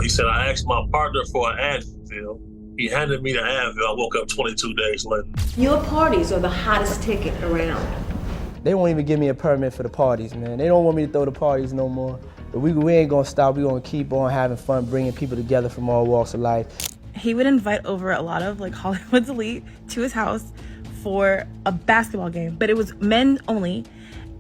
He said, I asked my partner for an Advil. He handed me the Advil. I woke up 22 days later. Your parties are the hottest ticket around. They won't even give me a permit for the parties, man. They don't want me to throw the parties no more. But we ain't gonna stop. We gonna keep on having fun, bringing people together from all walks of life. He would invite over a lot of like Hollywood's elite to his house for a basketball game, but it was men only.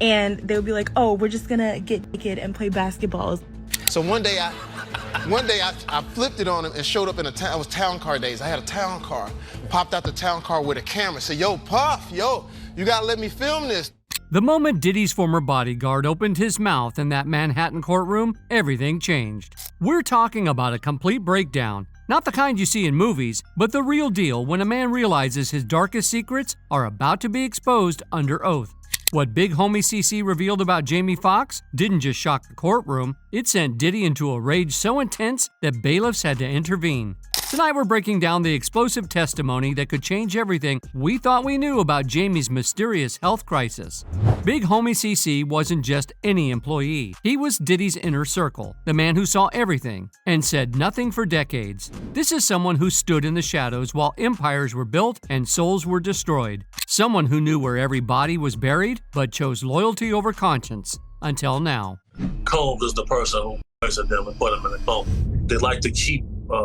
And they would be like, oh, we're just gonna get naked and play basketballs. So one day I flipped it on him and showed up in it was town car days. I had a town car. Popped out the town car with a camera. Said, yo, Puff, yo, you gotta let me film this. The moment Diddy's former bodyguard opened his mouth in that Manhattan courtroom, everything changed. We're talking about a complete breakdown. Not the kind you see in movies, but the real deal when a man realizes his darkest secrets are about to be exposed under oath. What Big Homie CC revealed about Jamie Foxx didn't just shock the courtroom, it sent Diddy into a rage so intense that bailiffs had to intervene. Tonight we're breaking down the explosive testimony that could change everything we thought we knew about Jamie's mysterious health crisis. Big Homie CC wasn't just any employee. He was Diddy's inner circle, the man who saw everything and said nothing for decades. This is someone who stood in the shadows while empires were built and souls were destroyed. Someone who knew where every body was buried, but chose loyalty over conscience, until now. Combs is the person who poisoned them and put them in a coma. They like to keep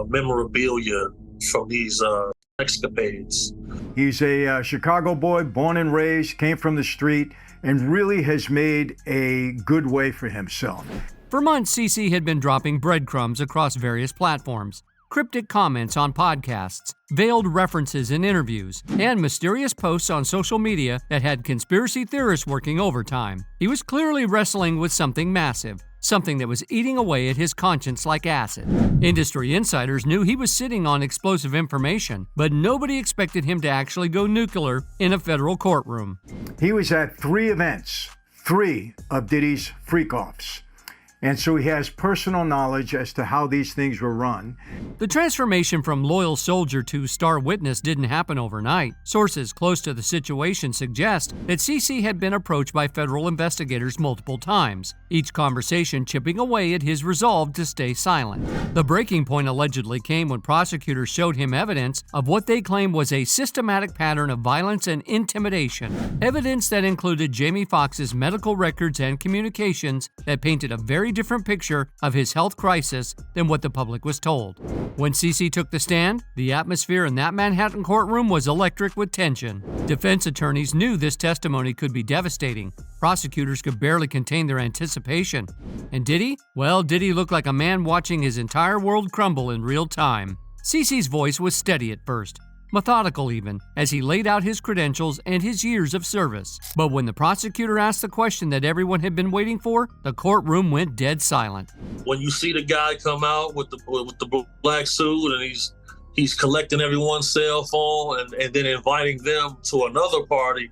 memorabilia from these escapades. He's a Chicago boy, born and raised, came from the street, and really has made a good way for himself. For months, CC had been dropping breadcrumbs across various platforms. Cryptic comments on podcasts, veiled references in interviews, and mysterious posts on social media that had conspiracy theorists working overtime. He was clearly wrestling with something massive, something that was eating away at his conscience like acid. Industry insiders knew he was sitting on explosive information, but nobody expected him to actually go nuclear in a federal courtroom. He was at 3 events, 3 of Diddy's freak-offs. And so he has personal knowledge as to how these things were run. The transformation from loyal soldier to star witness didn't happen overnight. Sources close to the situation suggest that CC had been approached by federal investigators multiple times, each conversation chipping away at his resolve to stay silent. The breaking point allegedly came when prosecutors showed him evidence of what they claimed was a systematic pattern of violence and intimidation. Evidence that included Jamie Foxx's medical records and communications that painted a very different picture of his health crisis than what the public was told. When CC took the stand, the atmosphere in that Manhattan courtroom was electric with tension. Defense attorneys knew this testimony could be devastating. Prosecutors could barely contain their anticipation. And Diddy? Well, Diddy looked like a man watching his entire world crumble in real time. CC's voice was steady at first, methodical even, as he laid out his credentials and his years of service. But when the prosecutor asked the question that everyone had been waiting for, the courtroom went dead silent. When you see the guy come out with the black suit and he's collecting everyone's cell phone and then inviting them to another party,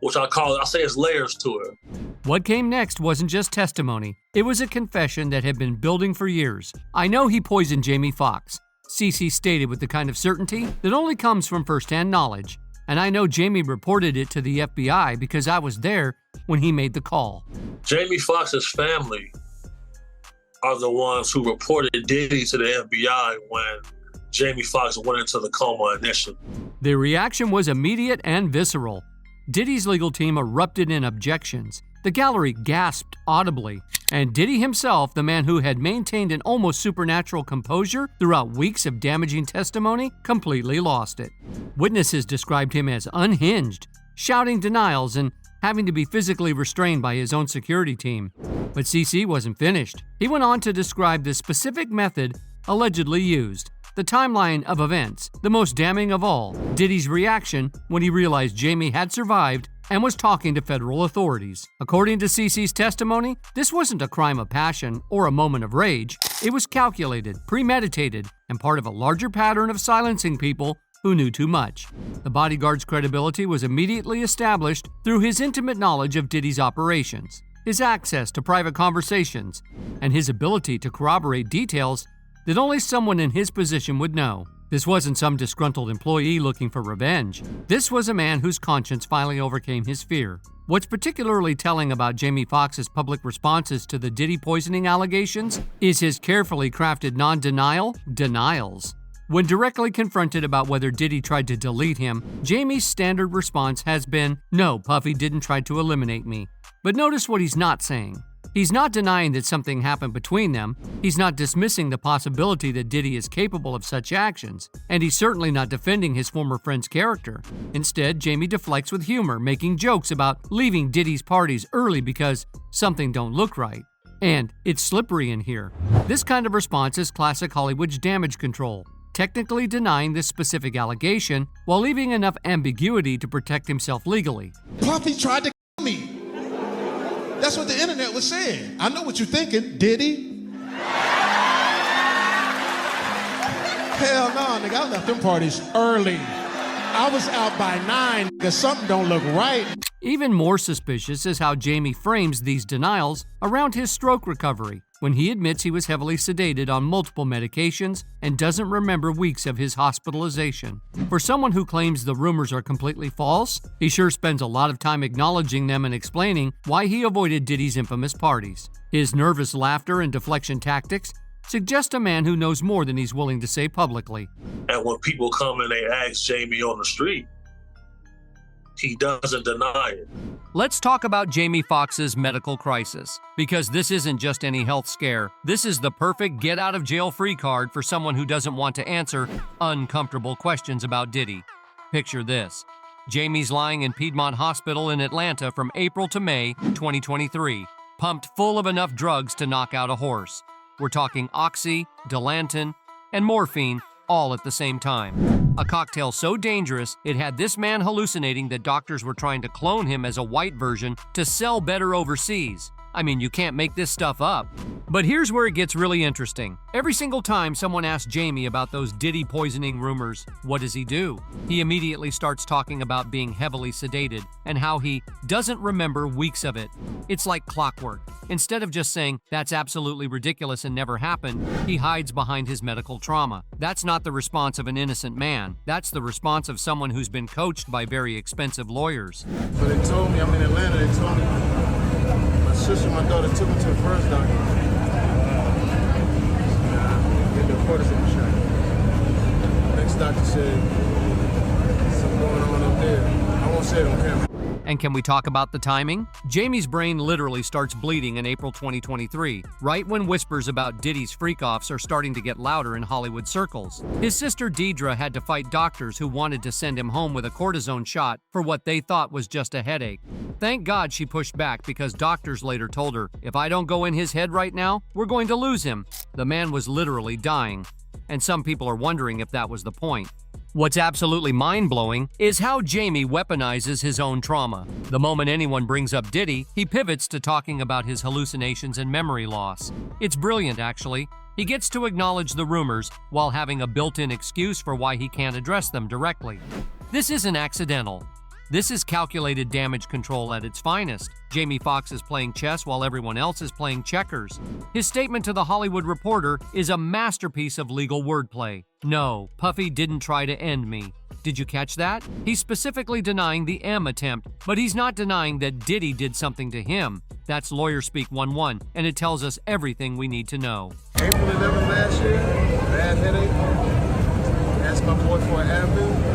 which I say it's layers to it. What came next wasn't just testimony. It was a confession that had been building for years. I know he poisoned Jamie Foxx, CC stated with the kind of certainty that only comes from first-hand knowledge. And I know Jamie reported it to the FBI because I was there when he made the call. Jamie Foxx's family are the ones who reported Diddy to the FBI when Jamie Foxx went into the coma initially. The reaction was immediate and visceral. Diddy's legal team erupted in objections. The gallery gasped audibly, and Diddy himself, the man who had maintained an almost supernatural composure throughout weeks of damaging testimony, completely lost it. Witnesses described him as unhinged, shouting denials and having to be physically restrained by his own security team. But CC wasn't finished. He went on to describe the specific method allegedly used, the timeline of events, the most damning of all, Diddy's reaction when he realized Jamie had survived and was talking to federal authorities. According to CC's testimony, this wasn't a crime of passion or a moment of rage. It was calculated, premeditated, and part of a larger pattern of silencing people who knew too much. The bodyguard's credibility was immediately established through his intimate knowledge of Diddy's operations, his access to private conversations, and his ability to corroborate details that only someone in his position would know. This wasn't some disgruntled employee looking for revenge. This was a man whose conscience finally overcame his fear. What's particularly telling about Jamie Foxx's public responses to the Diddy poisoning allegations is his carefully crafted non-denial denials. When directly confronted about whether Diddy tried to delete him, Jamie's standard response has been, "No, Puffy didn't try to eliminate me." But notice what he's not saying. He's not denying that something happened between them, he's not dismissing the possibility that Diddy is capable of such actions, and he's certainly not defending his former friend's character. Instead, Jamie deflects with humor, making jokes about leaving Diddy's parties early because something don't look right. And it's slippery in here. This kind of response is classic Hollywood's damage control, technically denying this specific allegation while leaving enough ambiguity to protect himself legally. Puffy tried to kill me. That's what the internet was saying. I know what you're thinking. Diddy? Hell no, nigga. I left them parties early. I was out by 9 because something don't look right. Even more suspicious is how Jamie frames these denials around his stroke recovery, when he admits he was heavily sedated on multiple medications and doesn't remember weeks of his hospitalization. For someone who claims the rumors are completely false, he sure spends a lot of time acknowledging them and explaining why he avoided Diddy's infamous parties. His nervous laughter and deflection tactics suggest a man who knows more than he's willing to say publicly. And when people come and they ask Jamie on the street, he doesn't deny it. Let's talk about Jamie Foxx's medical crisis, because this isn't just any health scare. This is the perfect get-out-of-jail-free card for someone who doesn't want to answer uncomfortable questions about Diddy. Picture this. Jamie's lying in Piedmont Hospital in Atlanta from April to May 2023, pumped full of enough drugs to knock out a horse. We're talking oxy, Dilantin, and morphine all at the same time. A cocktail so dangerous, it had this man hallucinating that doctors were trying to clone him as a white version to sell better overseas. I mean, you can't make this stuff up. But here's where it gets really interesting. Every single time someone asks Jamie about those Diddy poisoning rumors, what does he do? He immediately starts talking about being heavily sedated and how he doesn't remember weeks of it. It's like clockwork. Instead of just saying, "That's absolutely ridiculous and never happened," he hides behind his medical trauma. That's not the response of an innocent man. That's the response of someone who's been coached by very expensive lawyers. But they told me, I'm in Atlanta, they told me, my sister and my daughter took me to the first doctor. Get the cortisone shot. Next doctor said, something going on up there. I won't say it on camera. And can we talk about the timing? Jamie's brain literally starts bleeding in April 2023, right when whispers about Diddy's freak-offs are starting to get louder in Hollywood circles. His sister Deidre had to fight doctors who wanted to send him home with a cortisone shot for what they thought was just a headache. Thank God she pushed back, because doctors later told her, "If I don't go in his head right now, we're going to lose him." The man was literally dying, and some people are wondering if that was the point. What's absolutely mind-blowing is how Jamie weaponizes his own trauma. The moment anyone brings up Diddy, he pivots to talking about his hallucinations and memory loss. It's brilliant, actually. He gets to acknowledge the rumors while having a built-in excuse for why he can't address them directly. This isn't accidental. This is calculated damage control at its finest. Jamie Foxx is playing chess while everyone else is playing checkers. His statement to The Hollywood Reporter is a masterpiece of legal wordplay. "No, Puffy didn't try to end me." Did you catch that? He's specifically denying the M attempt, but he's not denying that Diddy did something to him. That's lawyer speak 1-1, and it tells us everything we need to know. April 11th last year, bad headache. Asked my boy for an Advil.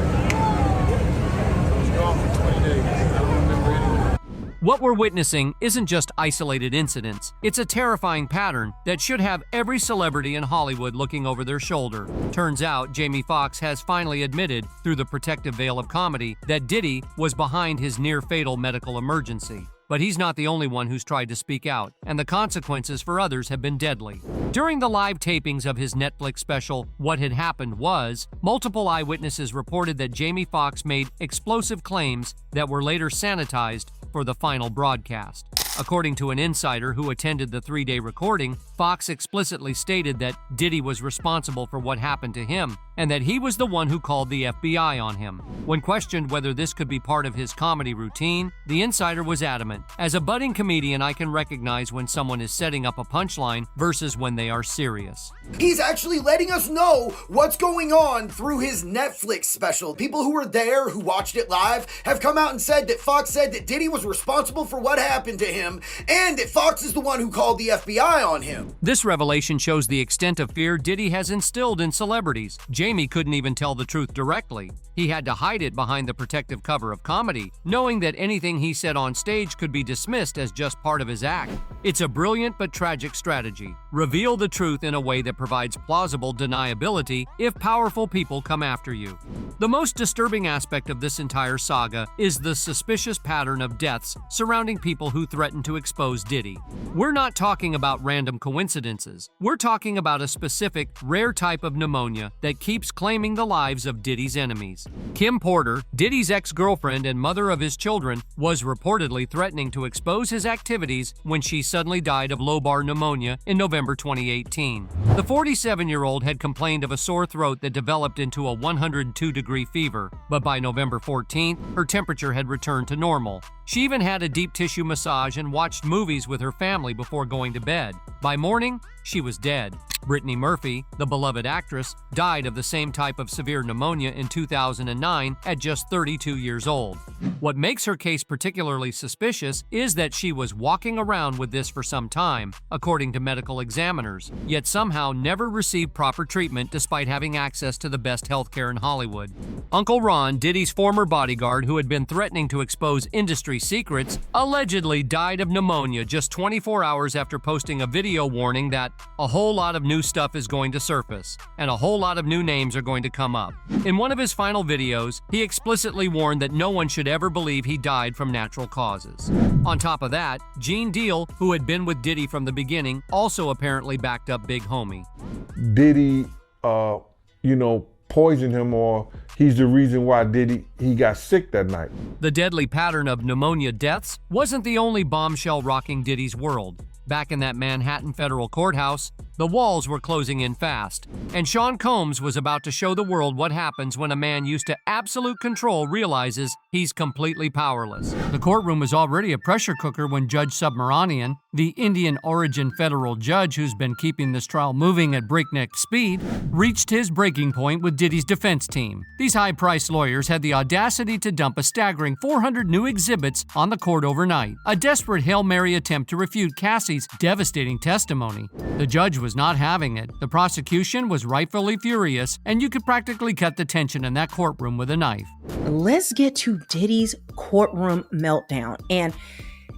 For 20 days. I don't remember anything. What we're witnessing isn't just isolated incidents. It's a terrifying pattern that should have every celebrity in Hollywood looking over their shoulder. Turns out, Jamie Foxx has finally admitted, through the protective veil of comedy, that Diddy was behind his near-fatal medical emergency. But he's not the only one who's tried to speak out, and the consequences for others have been deadly. During the live tapings of his Netflix special, What Had Happened Was, multiple eyewitnesses reported that Jamie Foxx made explosive claims that were later sanitized for the final broadcast. According to an insider who attended the 3-day recording, Foxx explicitly stated that Diddy was responsible for what happened to him and that he was the one who called the FBI on him. When questioned whether this could be part of his comedy routine, the insider was adamant. As a budding comedian, I can recognize when someone is setting up a punchline versus when they are serious. He's actually letting us know what's going on through his Netflix special. People who were there, who watched it live, have come out and said that Foxx said that Diddy was responsible for what happened to him and that Foxx is the one who called the FBI on him. This revelation shows the extent of fear Diddy has instilled in celebrities. Jamie couldn't even tell the truth directly. He had to hide it behind the protective cover of comedy, knowing that anything he said on stage could be dismissed as just part of his act. It's a brilliant but tragic strategy. Reveal the truth in a way that provides plausible deniability if powerful people come after you. The most disturbing aspect of this entire saga is the suspicious pattern of deaths surrounding people who threaten to expose Diddy. We're not talking about random coincidences. We're talking about a specific, rare type of pneumonia that keeps claiming the lives of Diddy's enemies. Kim Porter, Diddy's ex-girlfriend and mother of his children, was reportedly threatening to expose his activities when she suddenly died of lobar pneumonia in November 2018. The 47-year-old had complained of a sore throat that developed into a 102-degree fever, but by November 14th, her temperature had returned to normal. She even had a deep tissue massage and watched movies with her family before going to bed. By morning, she was dead. Brittany Murphy, the beloved actress, died of the same type of severe pneumonia in 2009 at just 32 years old. What makes her case particularly suspicious is that she was walking around with this for some time, according to medical examiners, yet somehow never received proper treatment despite having access to the best healthcare in Hollywood. Uncle Ron, Diddy's former bodyguard who had been threatening to expose industry secrets, allegedly died of pneumonia just 24 hours after posting a video warning that a whole lot of new stuff is going to surface, and a whole lot of new names are going to come up. In one of his final videos, he explicitly warned that no one should ever believe he died from natural causes. On top of that, Gene Deal, who had been with Diddy from the beginning, also apparently backed up Big Homie. Diddy, poisoned him, or he's the reason why he got sick that night. The deadly pattern of pneumonia deaths wasn't the only bombshell rocking Diddy's world. Back in that Manhattan federal courthouse, the walls were closing in fast, and Sean Combs was about to show the world what happens when a man used to absolute control realizes he's completely powerless. The courtroom was already a pressure cooker when Judge Subramanian, the Indian origin federal judge who's been keeping this trial moving at breakneck speed, reached his breaking point with Diddy's defense team. These high-priced lawyers had the audacity to dump a staggering 400 new exhibits on the court overnight, a desperate Hail Mary attempt to refute Cassie's devastating testimony. The judge was not having it. The prosecution was rightfully furious, and you could practically cut the tension in that courtroom with a knife. Let's get to Diddy's courtroom meltdown, and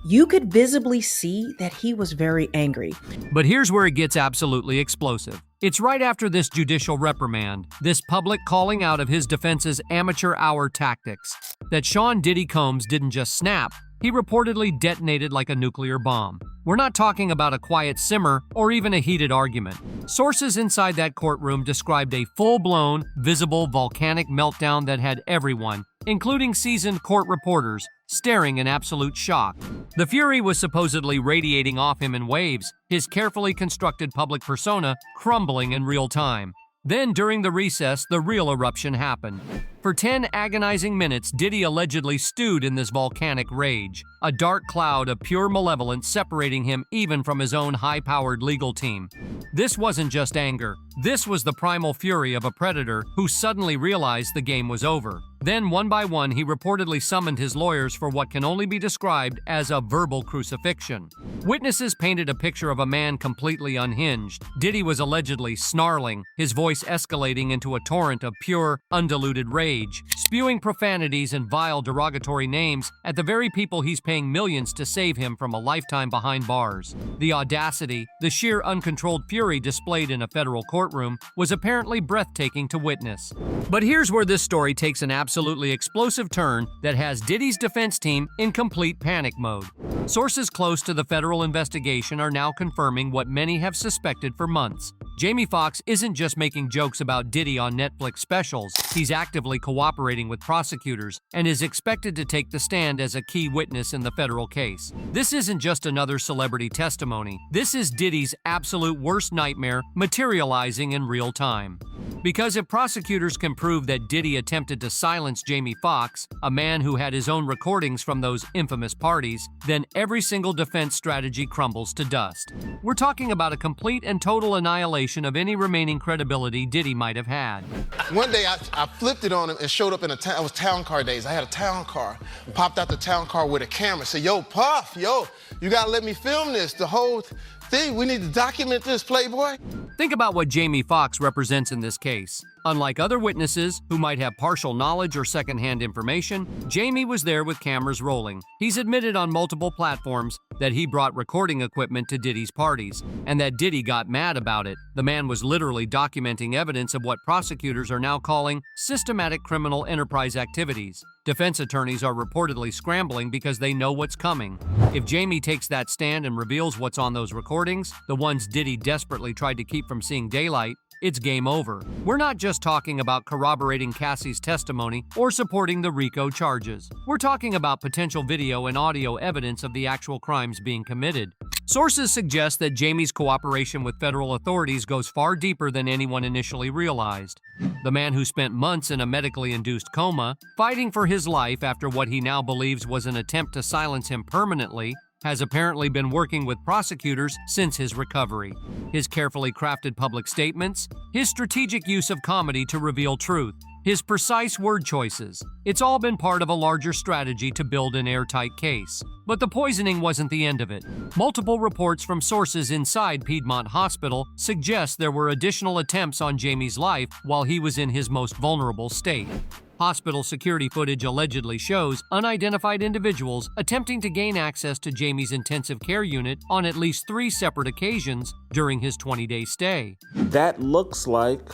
you could visibly see that he was very angry. But here's where it gets absolutely explosive. It's right after this judicial reprimand, this public calling out of his defense's amateur hour tactics, that Sean Diddy Combs didn't just snap, he reportedly detonated like a nuclear bomb. We're not talking about a quiet simmer or even a heated argument. Sources inside that courtroom described a full-blown, visible volcanic meltdown that had everyone, including seasoned court reporters, staring in absolute shock. The fury was supposedly radiating off him in waves, his carefully constructed public persona crumbling in real time. Then, during the recess, the real eruption happened. For 10 agonizing minutes, Diddy allegedly stewed in this volcanic rage, a dark cloud of pure malevolence separating him even from his own high-powered legal team. This wasn't just anger. This was the primal fury of a predator who suddenly realized the game was over. Then, one by one, he reportedly summoned his lawyers for what can only be described as a verbal crucifixion. Witnesses painted a picture of a man completely unhinged. Diddy was allegedly snarling, his voice escalating into a torrent of pure, undiluted rage, spewing profanities and vile derogatory names at the very people he's paying millions to save him from a lifetime behind bars. The audacity, the sheer uncontrolled fury displayed in a federal courtroom was apparently breathtaking to witness. But here's where this story takes an absolutely explosive turn that has Diddy's defense team in complete panic mode. Sources close to the federal investigation are now confirming what many have suspected for months. Jamie Foxx isn't just making jokes about Diddy on Netflix specials, he's actively cooperating with prosecutors and is expected to take the stand as a key witness in the federal case. This isn't just another celebrity testimony. This is Diddy's absolute worst nightmare materializing in real time. Because if prosecutors can prove that Diddy attempted to silence Jamie Foxx, a man who had his own recordings from those infamous parties, then every single defense strategy crumbles to dust. We're talking about a complete and total annihilation of any remaining credibility Diddy might have had. One day I flipped it on him and showed up in it was town car days. I had a town car. Popped out the town car with a camera. Said, yo, Puff, yo, you gotta let me film this. The whole thing, we need to document this, Playboy. Think about what Jamie Foxx represents in this case. Unlike other witnesses who might have partial knowledge or secondhand information, Jamie was there with cameras rolling. He's admitted on multiple platforms that he brought recording equipment to Diddy's parties, and that Diddy got mad about it. The man was literally documenting evidence of what prosecutors are now calling systematic criminal enterprise activities. Defense attorneys are reportedly scrambling because they know what's coming. If Jamie takes that stand and reveals what's on those recordings, the ones Diddy desperately tried to keep from seeing daylight, it's game over. We're not just talking about corroborating Cassie's testimony or supporting the RICO charges. We're talking about potential video and audio evidence of the actual crimes being committed. Sources suggest that Jamie's cooperation with federal authorities goes far deeper than anyone initially realized. The man who spent months in a medically induced coma, fighting for his life after what he now believes was an attempt to silence him permanently, has apparently been working with prosecutors since his recovery. His carefully crafted public statements, his strategic use of comedy to reveal truth, his precise word choices. It's all been part of a larger strategy to build an airtight case. But the poisoning wasn't the end of it. Multiple reports from sources inside Piedmont Hospital suggest there were additional attempts on Jamie's life while he was in his most vulnerable state. Hospital security footage allegedly shows unidentified individuals attempting to gain access to Jamie's intensive care unit on at least 3 separate occasions during his 20-day stay. That looks like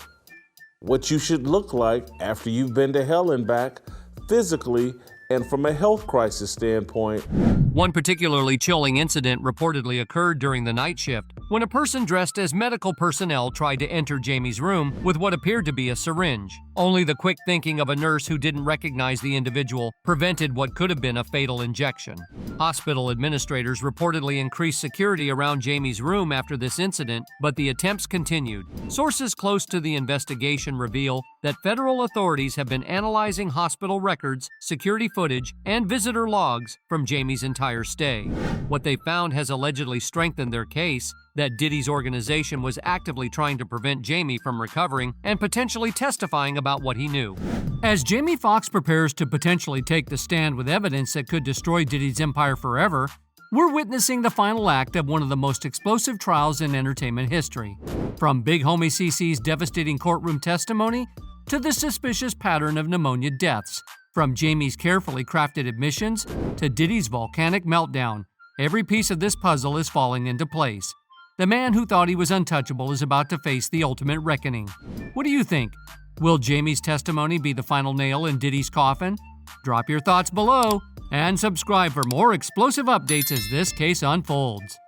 what you should look like after you've been to hell and back, physically and from a health crisis standpoint. One particularly chilling incident reportedly occurred during the night shift when a person dressed as medical personnel tried to enter Jamie's room with what appeared to be a syringe. Only the quick thinking of a nurse who didn't recognize the individual prevented what could have been a fatal injection. Hospital administrators reportedly increased security around Jamie's room after this incident, but the attempts continued. Sources close to the investigation reveal that federal authorities have been analyzing hospital records, security footage, and visitor logs from Jamie's entire stay. What they found has allegedly strengthened their case that Diddy's organization was actively trying to prevent Jamie from recovering and potentially testifying about what he knew. As Jamie Foxx prepares to potentially take the stand with evidence that could destroy Diddy's empire forever, we're witnessing the final act of one of the most explosive trials in entertainment history. From Big Homie CC's devastating courtroom testimony to the suspicious pattern of pneumonia deaths, from Jamie's carefully crafted admissions to Diddy's volcanic meltdown, every piece of this puzzle is falling into place. The man who thought he was untouchable is about to face the ultimate reckoning. What do you think? Will Jamie's testimony be the final nail in Diddy's coffin? Drop your thoughts below and subscribe for more explosive updates as this case unfolds.